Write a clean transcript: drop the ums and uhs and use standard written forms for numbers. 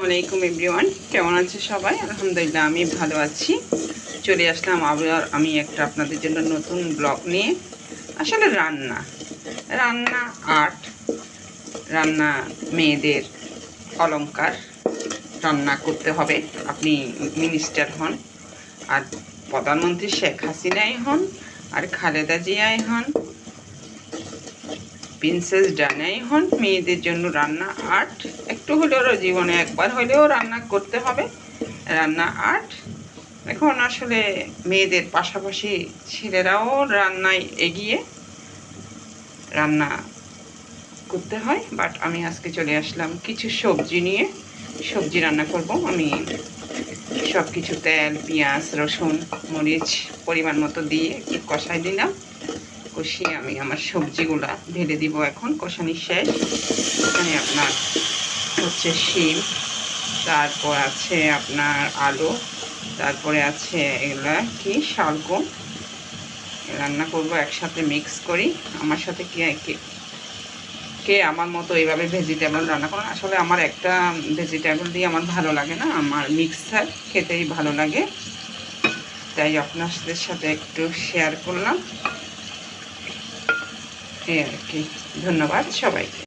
আসসালামাইকুম এভরিওয়ান, কেমন আছে সবাই? আলহামদুলিল্লাহ আমি ভালো আছি। চলে আসলাম আবার আমি একটা আপনাদের জন্য নতুন ব্লগ নিয়ে। আসলে রান্না রান্না আর্ট, রান্না মেয়েদের অলংকার। রান্না করতে হবে, আপনি মিনিস্টার হন, আর প্রধানমন্ত্রী শেখ হাসিনাই হন, আর খালেদা জিয়াই হন, প্রিন্সেস ডানাই হন, মেয়েদের জন্য রান্না আর্ট। একটু হলেও জীবনে একবার হলেও রান্না করতে হবে। রান্না আর্ট এখন আসলে মেয়েদের পাশাপাশি ছেলেরাও রান্নায় এগিয়ে রান্না করতে হয়। বাট আমি আজকে চলে আসলাম কিছু সবজি নিয়ে। সবজি রান্না করব আমি। সব কিছু তেল, পেঁয়াজ, রসুন, মরিচ পরিমাণ মতো দিয়ে একটু কষাই দিলাম। কষিয়ে আমি আমার সবজিগুলা ঢেলে দিব। এখন কষানি শেষ। এখানে আপনার হচ্ছে শিম, তারপর আছে আপনার আলু, তারপরে আছে এগুলা কি শালগম। রান্না করব একসাথে মিক্স করি। আমার সাথে কে কে আমার মতো এইভাবে ভেজিটেবল রান্না করেন? আসলে আমার একটা ভেজিটেবল দিয়ে আমার ভালো লাগে না, আমার মিক্সার খেতেই ভালো লাগে, তাই আপনাদের সাথে একটু শেয়ার করলাম। এই আর কি। ধন্যবাদ সবাইকে।